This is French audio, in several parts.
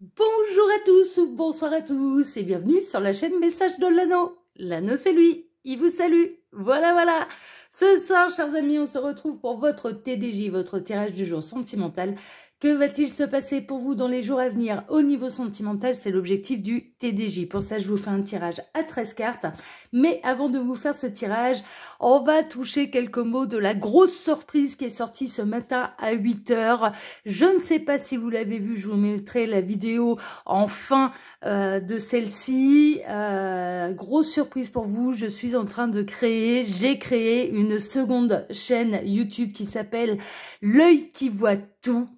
Bonjour à tous ou bonsoir à tous et bienvenue sur la chaîne Message de l'Anneau. L'Anneau c'est lui, il vous salue. Voilà. Ce soir, chers amis, on se retrouve pour votre TDJ, votre tirage du jour sentimental. Que va-t-il se passer pour vous dans les jours à venir au niveau sentimental? C'est l'objectif du TDJ. Pour ça, je vous fais un tirage à 13 cartes. Mais avant de vous faire ce tirage, on va toucher quelques mots de la grosse surprise qui est sortie ce matin à 8 h. Je ne sais pas si vous l'avez vu, je vous mettrai la vidéo en fin de celle-ci. Grosse surprise pour vous, je suis en train de j'ai créé une seconde chaîne YouTube qui s'appelle L'œil qui voit tout.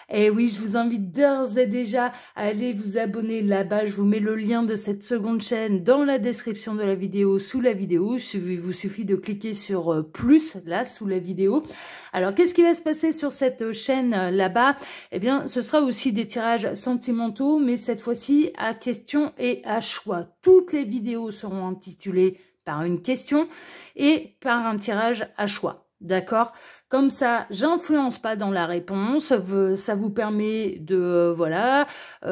Et oui, je vous invite d'ores et déjà à aller vous abonner là-bas. Je vous mets le lien de cette seconde chaîne dans la description de la vidéo, sous la vidéo. Il vous suffit de cliquer sur plus, là, sous la vidéo. Alors, qu'est-ce qui va se passer sur cette chaîne là-bas? Eh bien, ce sera aussi des tirages sentimentaux, mais cette fois-ci à questions et à choix. Toutes les vidéos seront intitulées par une question et par un tirage à choix. D'accord? Comme ça, j'influence pas dans la réponse. Ça vous permet de,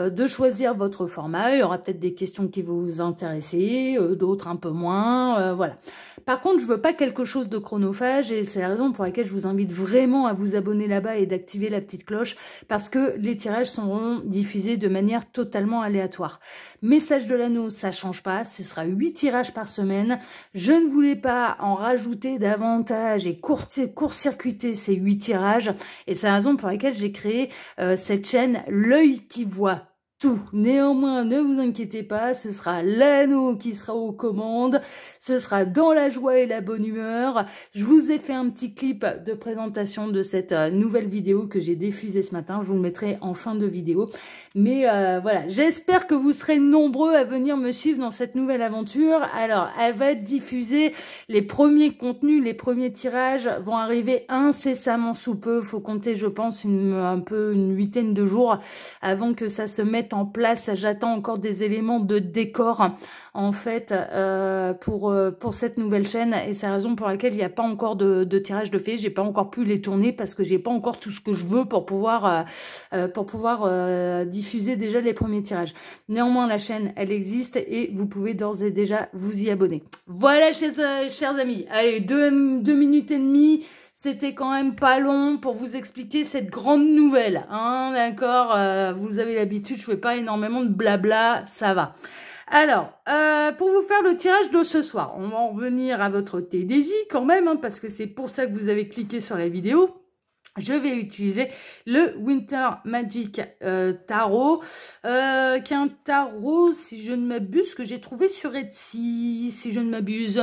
de choisir votre format. Il y aura peut-être des questions qui vont vous intéresser, d'autres un peu moins, voilà. Par contre, je veux pas quelque chose de chronophage et c'est la raison pour laquelle je vous invite vraiment à vous abonner là-bas et d'activer la petite cloche parce que les tirages seront diffusés de manière totalement aléatoire. Message de l'Anneau, ça change pas. Ce sera 8 tirages par semaine. Je ne voulais pas en rajouter davantage et court-circuiter ces 8 tirages et c'est la raison pour laquelle j'ai créé cette chaîne L'œil qui voit tout. Néanmoins, ne vous inquiétez pas, ce sera l'Anneau qui sera aux commandes, ce sera dans la joie et la bonne humeur. Je vous ai fait un petit clip de présentation de cette nouvelle vidéo que j'ai diffusée ce matin, je vous le mettrai en fin de vidéo. Mais voilà, j'espère que vous serez nombreux à venir me suivre dans cette nouvelle aventure. Alors, elle va être diffusée, les premiers contenus, les premiers tirages vont arriver incessamment sous peu. Faut compter, je pense, une huitaine de jours avant que ça se mette en place. J'attends encore des éléments de décor en fait pour cette nouvelle chaîne et c'est la raison pour laquelle il n'y a pas encore de tirage de fait. J'ai pas encore pu les tourner parce que j'ai pas encore tout ce que je veux pour pouvoir diffuser déjà les premiers tirages. Néanmoins, la chaîne elle existe et vous pouvez d'ores et déjà vous y abonner. Voilà, chers amis. Allez, deux minutes et demie. C'était quand même pas long pour vous expliquer cette grande nouvelle, hein, d'accord, vous avez l'habitude, je fais pas énormément de blabla, ça va. Alors, pour vous faire le tirage de ce soir, on va en revenir à votre TDJ quand même, hein, parce que c'est pour ça que vous avez cliqué sur la vidéo. Je vais utiliser le Winter Magic Tarot, qui est un tarot, si je ne m'abuse, que j'ai trouvé sur Etsy, si je ne m'abuse.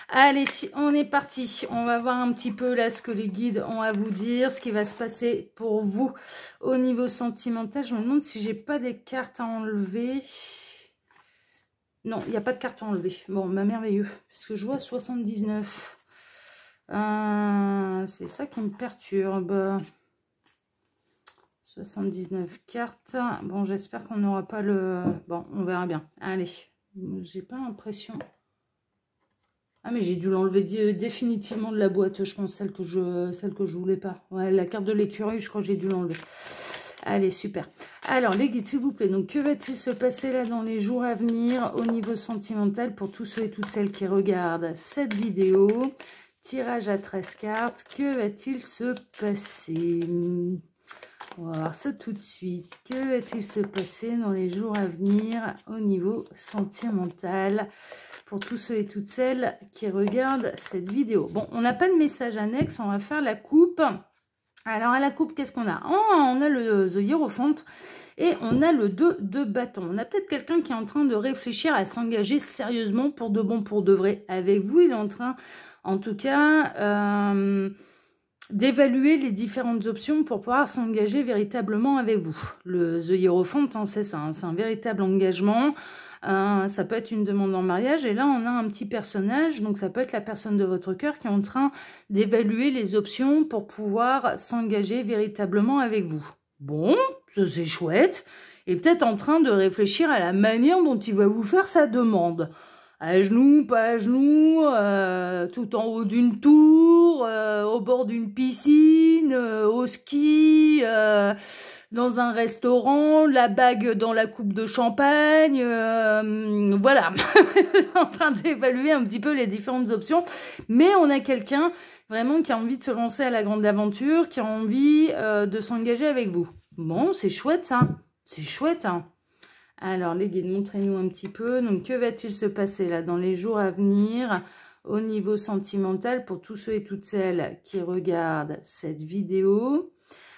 Allez, on est parti. On va voir un petit peu là ce que les guides ont à vous dire, ce qui va se passer pour vous au niveau sentimental. Je me demande si j'ai pas des cartes à enlever. Non, il n'y a pas de cartes à enlever. Bon, bah merveilleux, puisque je vois 79. C'est ça qui me perturbe. 79 cartes. Bon, j'espère qu'on n'aura pas le... Bon, on verra bien. Allez, j'ai pas l'impression... Ah, mais j'ai dû l'enlever définitivement de la boîte, je pense, celle que je voulais pas. Ouais, la carte de l'écureuil, je crois que j'ai dû l'enlever. Allez, super. Alors, les guides, s'il vous plaît, donc que va-t-il se passer là dans les jours à venir au niveau sentimental pour tous ceux et toutes celles qui regardent cette vidéo? Tirage à 13 cartes, que va-t-il se passer? On va voir ça tout de suite. Que va-t-il se passer dans les jours à venir au niveau sentimental pour tous ceux et toutes celles qui regardent cette vidéo? Bon, on n'a pas de message annexe, on va faire la coupe. Alors, à la coupe, qu'est-ce qu'on a? Oh, on a le The Hierophant et on a le 2 de bâton. On a peut-être quelqu'un qui est en train de réfléchir à s'engager sérieusement pour de bon, pour de vrai avec vous. Il est en train... En tout cas, d'évaluer les différentes options pour pouvoir s'engager véritablement avec vous. Le The Hierophant, hein, c'est ça, hein, c'est un véritable engagement. Ça peut être une demande en mariage. Et là, on a un petit personnage, donc ça peut être la personne de votre cœur qui est en train d'évaluer les options pour pouvoir s'engager véritablement avec vous. Bon, ça c'est chouette. Et peut-être en train de réfléchir à la manière dont il va vous faire sa demande. À genoux, pas à genoux, tout en haut d'une tour, au bord d'une piscine, au ski, dans un restaurant, la bague dans la coupe de champagne, voilà, en train d'évaluer un petit peu les différentes options, mais on a quelqu'un vraiment qui a envie de se lancer à la grande aventure, qui a envie de s'engager avec vous. Bon, c'est chouette ça, c'est chouette, hein. Alors les guides, montrez-nous un petit peu, donc que va-t-il se passer là dans les jours à venir au niveau sentimental pour tous ceux et toutes celles qui regardent cette vidéo?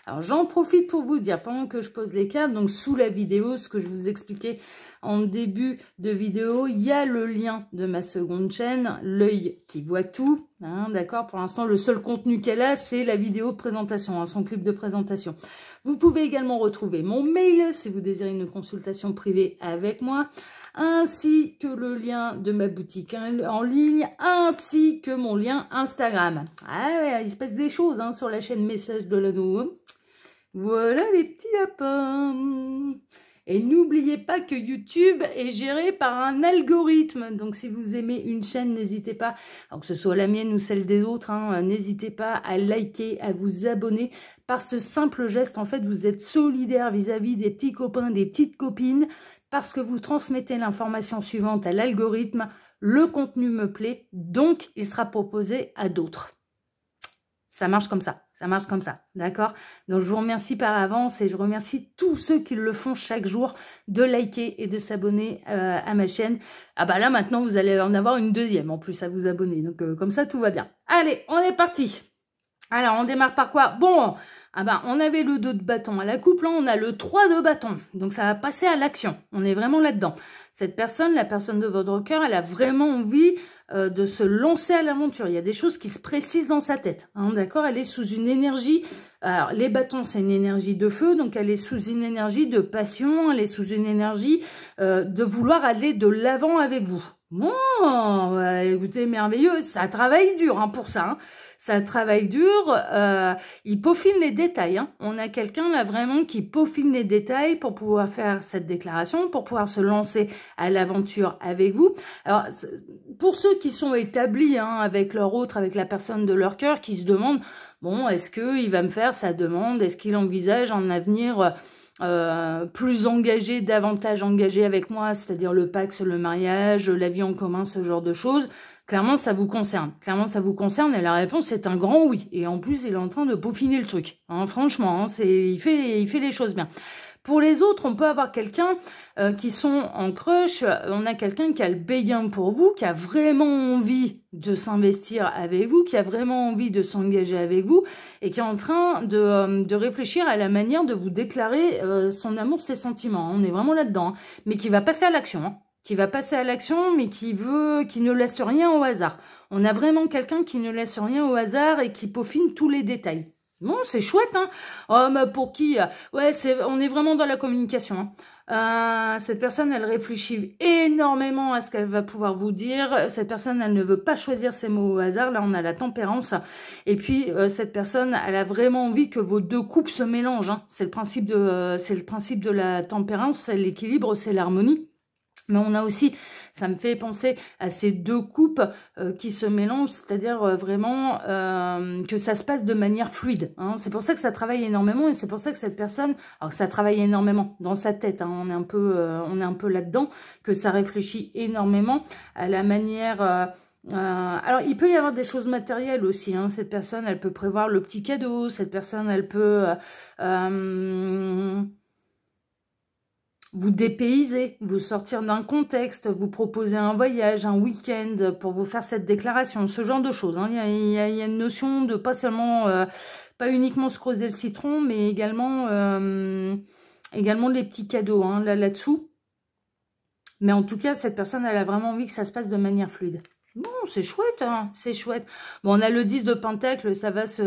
Alors, j'en profite pour vous dire, pendant que je pose les cartes, donc sous la vidéo, ce que je vous expliquais en début de vidéo, il y a le lien de ma seconde chaîne, l'œil qui voit tout, hein, d'accord? Pour l'instant, le seul contenu qu'elle a, c'est la vidéo de présentation, hein, son clip de présentation. Vous pouvez également retrouver mon mail si vous désirez une consultation privée avec moi, ainsi que le lien de ma boutique en ligne, ainsi que mon lien Instagram. Ah ouais, il se passe des choses hein, sur la chaîne Message de l'Anneau. Voilà les petits lapins. Et n'oubliez pas que YouTube est géré par un algorithme. Donc si vous aimez une chaîne, n'hésitez pas, alors que ce soit la mienne ou celle des autres, hein, n'hésitez pas à liker, à vous abonner. Par ce simple geste, en fait, vous êtes solidaire vis-à-vis des petits copains, des petites copines, parce que vous transmettez l'information suivante à l'algorithme. Le contenu me plaît, donc il sera proposé à d'autres. Ça marche comme ça. Ça marche comme ça, d'accord? Donc, je vous remercie par avance et je remercie tous ceux qui le font chaque jour de liker et de s'abonner à ma chaîne. Ah bah là, maintenant, vous allez en avoir une deuxième en plus à vous abonner. Donc, comme ça, tout va bien. Allez, on est parti. Alors, on démarre par quoi? Bon, ah bah, on avait le 2 de bâton à la coupe, là, on a le 3 de bâton. Donc, ça va passer à l'action. On est vraiment là-dedans. Cette personne, la personne de votre cœur, elle a vraiment envie de se lancer à l'aventure. Il y a des choses qui se précisent dans sa tête. Hein, d'accord? Elle est sous une énergie. Alors, les bâtons, c'est une énergie de feu. Donc, elle est sous une énergie de passion. Elle est sous une énergie de vouloir aller de l'avant avec vous. Bon, bah, écoutez, merveilleux. Ça travaille dur hein, pour ça. Hein. Ça travaille dur. Il peaufine les détails. Hein. On a quelqu'un là vraiment qui peaufine les détails pour pouvoir faire cette déclaration, pour pouvoir se lancer à l'aventure avec vous. Alors, pour ceux qui sont établis hein, avec leur autre, avec la personne de leur cœur, qui se demandent, bon, est-ce qu'il va me faire sa demande? Est-ce qu'il envisage un avenir plus engagé, davantage engagé avec moi, c'est-à-dire le Pacs, le mariage, la vie en commun, ce genre de choses? Clairement, ça vous concerne. Clairement, ça vous concerne et la réponse est un grand oui. Et en plus, il est en train de peaufiner le truc. Hein, franchement, hein, il fait les choses bien. Pour les autres, on peut avoir quelqu'un qui sont en crush. On a quelqu'un qui a le béguin pour vous, qui a vraiment envie de s'investir avec vous, qui a vraiment envie de s'engager avec vous et qui est en train de réfléchir à la manière de vous déclarer son amour, ses sentiments. On est vraiment là-dedans, hein, mais qui va passer à l'action. Hein. Qui va passer à l'action, mais qui ne laisse rien au hasard. On a vraiment quelqu'un qui ne laisse rien au hasard et qui peaufine tous les détails. Bon, c'est chouette, hein. Oh, mais pour qui? Ouais, on est vraiment dans la communication. Hein. Cette personne, elle réfléchit énormément à ce qu'elle va pouvoir vous dire. Cette personne, elle ne veut pas choisir ses mots au hasard. Là, on a la tempérance. Et puis, cette personne, elle a vraiment envie que vos deux coupes se mélangent. Hein. C'est le principe de la tempérance, c'est l'équilibre, c'est l'harmonie. Mais on a aussi, ça me fait penser à ces deux coupes qui se mélangent, c'est-à-dire vraiment que ça se passe de manière fluide. Hein. C'est pour ça que ça travaille énormément et c'est pour ça que cette personne, alors que ça travaille énormément dans sa tête, hein, on est un peu là-dedans, que ça réfléchit énormément à la manière... alors, il peut y avoir des choses matérielles aussi. Hein. Cette personne, elle peut prévoir le petit cadeau. Cette personne, elle peut... vous dépayser, vous sortir d'un contexte, vous proposer un voyage, un week-end pour vous faire cette déclaration, ce genre de choses. Hein. Il y a une notion de pas seulement, pas uniquement se creuser le citron, mais également les petits cadeaux hein, là-dessous. Mais en tout cas, cette personne, elle a vraiment envie que ça se passe de manière fluide. Bon, c'est chouette, hein, c'est chouette. Bon, on a le 10 de Pentacle, ça va se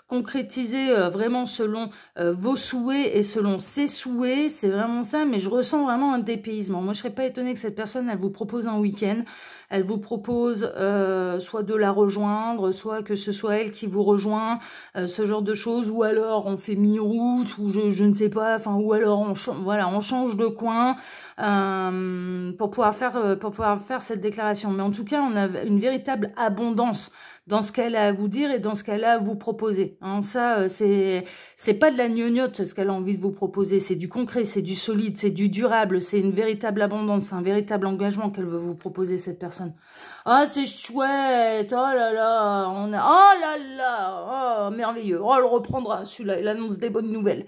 concrétiser vraiment selon vos souhaits et selon ses souhaits. C'est vraiment ça, mais je ressens vraiment un dépaysement. Moi, je serais pas étonnée que cette personne, elle vous propose un week-end. Elle vous propose soit de la rejoindre, soit que ce soit elle qui vous rejoint, ce genre de choses. Ou alors, on fait mi-route, ou je ne sais pas, enfin, ou alors, on change de coin pour pouvoir faire cette déclaration. Mais en tout cas, on a une véritable abondance dans ce qu'elle a à vous dire et dans ce qu'elle a à vous proposer. Hein, ça, c'est pas de la gnognotte ce qu'elle a envie de vous proposer, c'est du concret, c'est du solide, c'est du durable, c'est une véritable abondance, c'est un véritable engagement qu'elle veut vous proposer, cette personne. Ah, c'est chouette, oh là là, oh là là, oh, merveilleux, oh, elle reprendra, celui-là, il annonce des bonnes nouvelles.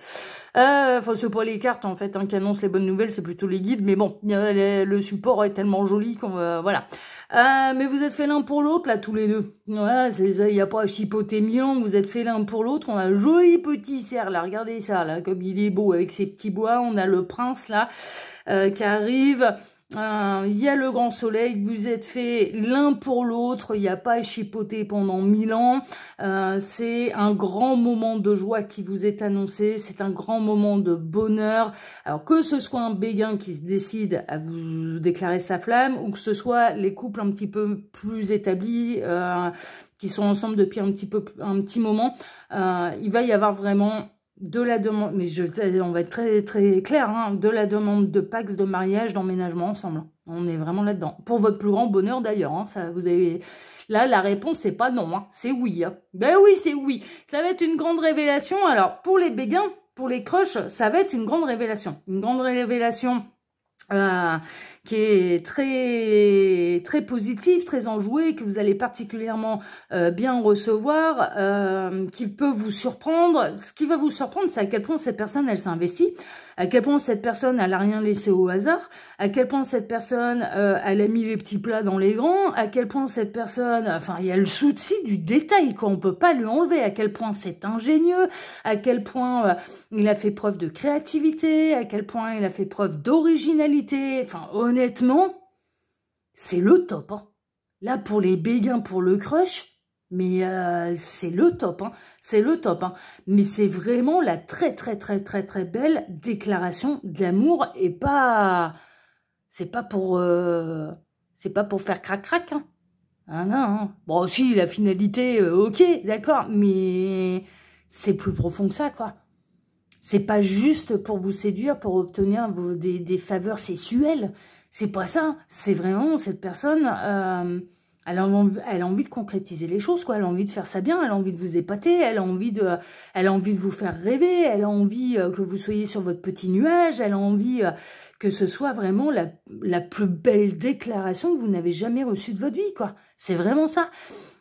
Enfin, c'est pas les cartes, en fait, hein, qui annoncent les bonnes nouvelles, c'est plutôt les guides, mais bon, le support est tellement joli qu'on voilà. Mais vous êtes fait l'un pour l'autre, là, tous les deux. Voilà, il n'y a pas à chipoter millions, vous êtes fait l'un pour l'autre. On a un joli petit cerf, là, regardez ça, là, comme il est beau, avec ses petits bois. On a le prince, là, qui arrive. Il y a le grand soleil, vous êtes fait l'un pour l'autre, il n'y a pas à chipoter pendant 1000 ans, c'est un grand moment de joie qui vous est annoncé, c'est un grand moment de bonheur, alors que ce soit un béguin qui se décide à vous déclarer sa flamme, ou que ce soit les couples un petit peu plus établis, qui sont ensemble depuis un petit moment, il va y avoir vraiment de la demande, mais on va être très très clair, hein, de la demande de Pax, de mariage, d'emménagement ensemble. On est vraiment là-dedans. Pour votre plus grand bonheur d'ailleurs, hein, ça, vous avez... Là, la réponse, c'est pas non, hein, c'est oui. Hein. Ben oui, c'est oui. Ça va être une grande révélation. Alors, pour les béguins, pour les crushs, ça va être une grande révélation. Une grande révélation qui est très très positive, très enjouée, que vous allez particulièrement bien recevoir, qui peut vous surprendre. Ce qui va vous surprendre, c'est à quel point cette personne, elle s'est investie, à quel point cette personne, elle a rien laissé au hasard, à quel point cette personne, elle a mis les petits plats dans les grands, à quel point cette personne, enfin, il y a le souci du détail, quoi, on peut pas lui enlever, à quel point c'est ingénieux, à quel point il a fait preuve de créativité, à quel point il a fait preuve d'originalité, enfin, honnêtement, c'est le top, hein. Là, pour les béguins, pour le crush, mais c'est le top, hein. C'est le top, hein. Mais c'est vraiment la très, très, très, très, très belle déclaration d'amour et pas... C'est pas pour faire crac-crac, hein. Ah non, hein. Bon, si, la finalité, ok, d'accord, mais c'est plus profond que ça, quoi. C'est pas juste pour vous séduire, pour obtenir des faveurs sexuelles. C'est pas ça. C'est vraiment cette personne, elle a envie de concrétiser les choses, quoi. Elle a envie de faire ça bien, elle a envie de vous épater, elle a envie de vous faire rêver, elle a envie que vous soyez sur votre petit nuage, elle a envie que ce soit vraiment la plus belle déclaration que vous n'avez jamais reçue de votre vie, quoi. C'est vraiment ça.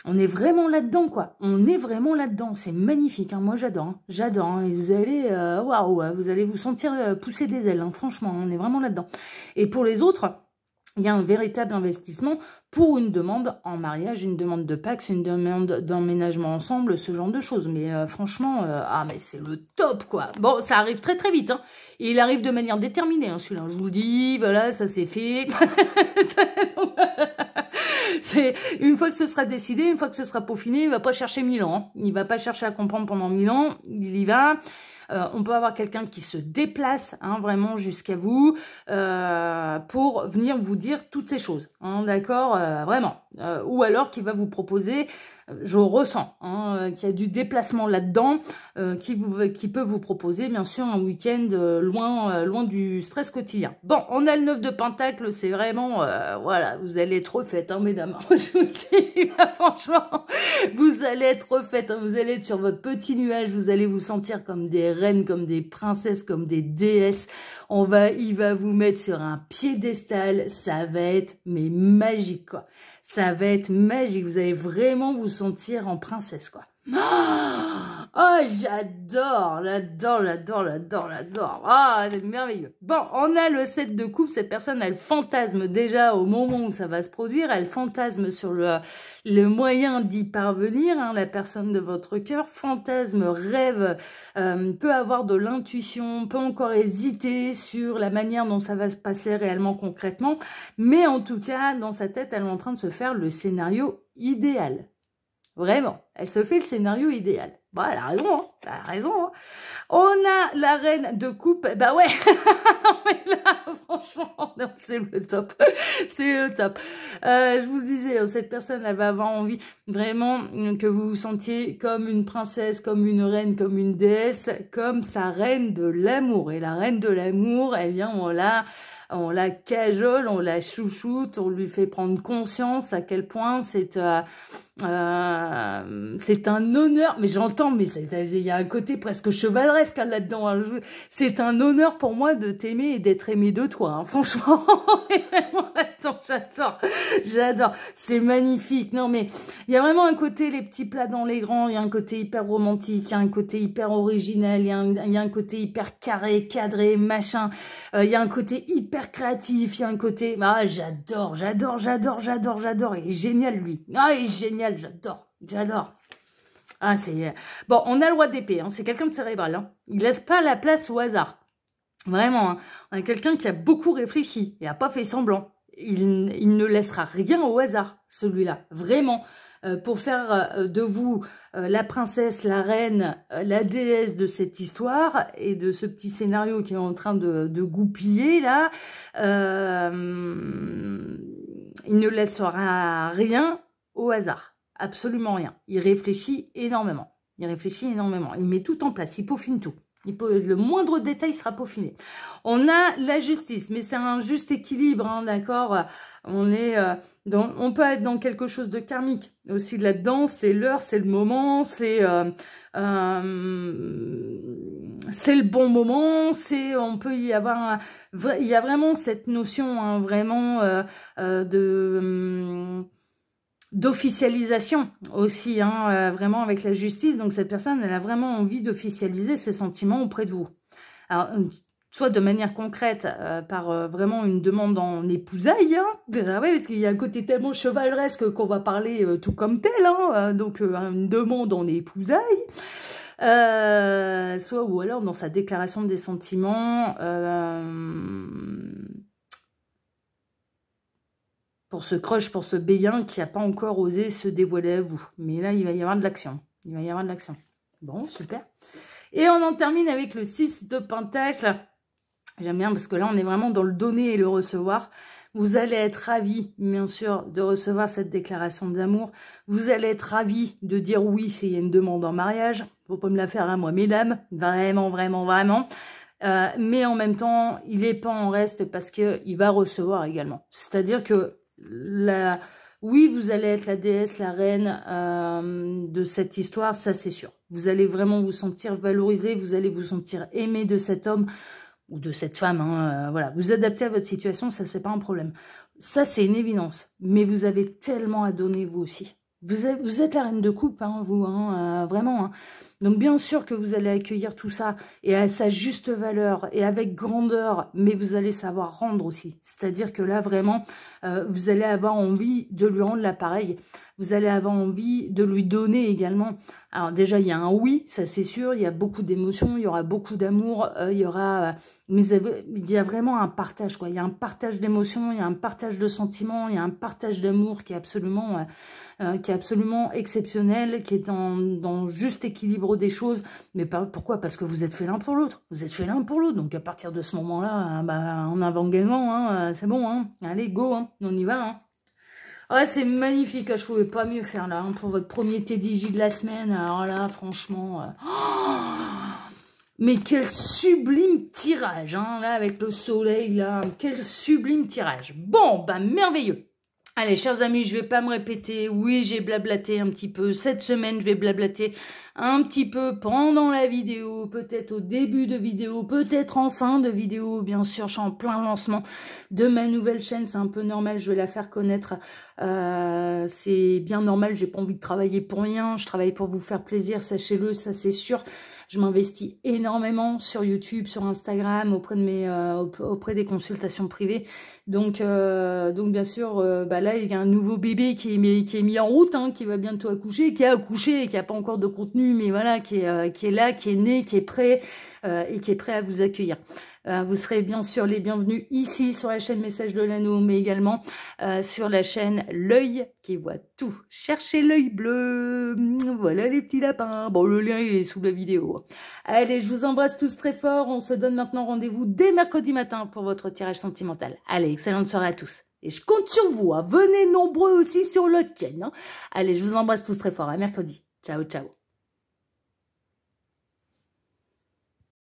On est vraiment là-dedans, quoi. On est vraiment là-dedans. C'est magnifique, hein. Moi, j'adore. Hein. J'adore. Hein. Et vous allez, waouh, vous allez vous sentir pousser des ailes. Hein. Franchement, on est vraiment là-dedans. Et pour les autres, il y a un véritable investissement pour une demande en mariage, une demande de Pax, une demande d'emménagement ensemble, ce genre de choses. Mais franchement, mais c'est le top, quoi. Bon, ça arrive très très vite, hein. Et il arrive de manière déterminée, hein, celui-là. Je vous le dis, voilà, ça c'est fait. C'est une fois que ce sera décidé, une fois que ce sera peaufiné, il va pas chercher 1000 ans. Hein. Il va pas chercher à comprendre pendant 1000 ans. Il y va. On peut avoir quelqu'un qui se déplace, hein, vraiment jusqu'à vous pour venir vous dire toutes ces choses, hein, d'accord, vraiment. Ou alors qui va vous proposer, je ressens, hein, qu'il y a du déplacement là-dedans, qui peut vous proposer bien sûr un week-end loin du stress quotidien. Bon, on a le 9 de Pentacle, c'est vraiment, voilà, vous allez être refaites, hein, mesdames, je vous le dis, là, franchement, vous allez être refaites, hein, vous allez être sur votre petit nuage, vous allez vous sentir comme des reines, comme des princesses, comme des déesses. Il va vous mettre sur un piédestal, ça va être mais magique, quoi. Ça va être magique, vous allez vraiment vous sentir en princesse, quoi. Oh, j'adore, j'adore. Ah, c'est merveilleux. Bon, on a le 7 de coupe. Cette personne, elle fantasme déjà au moment où ça va se produire. Elle fantasme sur le moyen d'y parvenir. Hein, la personne de votre cœur fantasme, rêve, peut avoir de l'intuition, peut encore hésiter sur la manière dont ça va se passer réellement concrètement. Mais en tout cas, dans sa tête, elle est en train de se faire le scénario idéal. Vraiment, elle se fait le scénario idéal. Bon, elle a raison, hein. Elle a raison, hein. On a la reine de coupe. Bah ouais, mais là, franchement, c'est le top. C'est le top. Je vous disais, cette personne, elle va avoir envie vraiment que vous vous sentiez comme une princesse, comme une reine, comme une déesse, comme sa reine de l'amour. Et la reine de l'amour, elle vient, on la cajole, on la chouchoute, on lui fait prendre conscience à quel point C'est un honneur, mais j'entends, mais il y a un côté presque chevaleresque hein, là-dedans. Hein. C'est un honneur pour moi de t'aimer et d'être aimé de toi. Hein. Franchement, mais vraiment, attends, j'adore. C'est magnifique. Non, mais il y a vraiment un côté les petits plats dans les grands. Il y a un côté hyper romantique, il y a un côté hyper original, il y a un côté hyper carré, cadré, machin. Il y a un côté hyper créatif. Il y a un côté, ah, j'adore. Il est génial lui. Ah, il est génial. J'adore. Ah, c'est... Bon, on a le roi d'épée, hein. C'est quelqu'un de cérébral. Hein. Il laisse pas la place au hasard. Vraiment, hein. On a quelqu'un qui a beaucoup réfléchi et a pas fait semblant. Il ne laissera rien au hasard, celui-là. Vraiment. Pour faire de vous la princesse, la reine, la déesse de cette histoire et de ce petit scénario qui est en train de goupiller, là, il ne laissera rien au hasard. Absolument rien. Il réfléchit énormément. Il met tout en place. Il peaufine tout. Le moindre détail sera peaufiné. On a la justice, mais c'est un juste équilibre, hein, d'accord. On peut être dans quelque chose de karmique aussi là-dedans. C'est l'heure, c'est le moment, c'est le bon moment. On peut y avoir, il y a vraiment cette notion, hein, vraiment d'officialisation aussi, hein, vraiment avec la justice. Donc cette personne, elle a vraiment envie d'officialiser ses sentiments auprès de vous. Alors, soit de manière concrète, par vraiment une demande en épousailles, hein, ouais, parce qu'il y a un côté tellement chevaleresque qu'on va parler tout comme tel, hein, donc une demande en épousailles. Soit ou alors dans sa déclaration des sentiments, pour ce crush, pour ce béguin qui n'a pas encore osé se dévoiler à vous. Mais là, il va y avoir de l'action. Bon, super. Et on en termine avec le 6 de Pentacle. J'aime bien parce que là, on est vraiment dans le donner et le recevoir. Vous allez être ravis, bien sûr, de recevoir cette déclaration d'amour. Vous allez être ravis de dire oui s'il y a une demande en mariage. Faut pas me la faire à moi, mesdames. Vraiment. Mais en même temps, il n'est pas en reste parce qu'il va recevoir également. C'est-à-dire que oui, vous allez être la déesse, la reine de cette histoire, ça c'est sûr. Vous allez vraiment vous sentir valorisé, vous allez vous sentir aimé de cet homme ou de cette femme. Hein, voilà, vous adaptez à votre situation, ça c'est pas un problème. Ça c'est une évidence. Mais vous avez tellement à donner vous aussi. Vous êtes la reine de coupe, hein, vous, hein, vraiment. Hein. Donc bien sûr que vous allez accueillir tout ça et à sa juste valeur et avec grandeur, mais vous allez savoir rendre aussi. C'est-à-dire que là, vraiment, vous allez avoir envie de lui rendre l'appareil. Vous allez avoir envie de lui donner également. Alors déjà, il y a un oui, ça c'est sûr, il y a beaucoup d'émotions, il y aura beaucoup d'amour, il y aura... mais il y a vraiment un partage, quoi. Il y a un partage d'émotions, il y a un partage de sentiments, il y a un partage d'amour qui est absolument exceptionnel, qui est dans juste équilibre des choses. Mais pourquoi? Parce que vous êtes fait l'un pour l'autre. Vous êtes fait l'un pour l'autre. Donc à partir de ce moment-là, en avant gagnant, hein, c'est bon. Hein. Allez, go, hein, on y va. Hein. Ouais, c'est magnifique. Là, je pouvais pas mieux faire là hein, pour votre premier TDJ de la semaine. Alors là, franchement... mais quel sublime tirage, hein, là, avec le soleil, là. Quel sublime tirage. Bon, merveilleux. Allez, chers amis, je vais pas me répéter. Oui, j'ai blablaté un petit peu. Cette semaine, je vais blablater un petit peu pendant la vidéo, peut-être au début de vidéo, peut-être en fin de vidéo. Bien sûr, je suis en plein lancement de ma nouvelle chaîne. C'est un peu normal, je vais la faire connaître. C'est bien normal, j'ai pas envie de travailler pour rien. Je travaille pour vous faire plaisir, sachez-le, ça c'est sûr. Je m'investis énormément sur YouTube, sur Instagram, auprès des consultations privées. Donc bien sûr, là, il y a un nouveau bébé qui est mis en route, hein, qui va bientôt accoucher, qui a accouché et qui n'a pas encore de contenu, mais voilà, qui est là, qui est né, qui est prêt et qui est prêt à vous accueillir. Vous serez bien sûr les bienvenus ici sur la chaîne Message de l'Anneau, mais également sur la chaîne L'Œil qui voit tout. Cherchez l'œil bleu. Voilà les petits lapins. Bon, le lien il est sous la vidéo. Allez, je vous embrasse tous très fort. On se donne maintenant rendez-vous dès mercredi matin pour votre tirage sentimental. Allez, excellente soirée à tous. Et je compte sur vous. Hein. Venez nombreux aussi sur l'autre chaîne. Hein. Allez, je vous embrasse tous très fort. À mercredi. Ciao, ciao.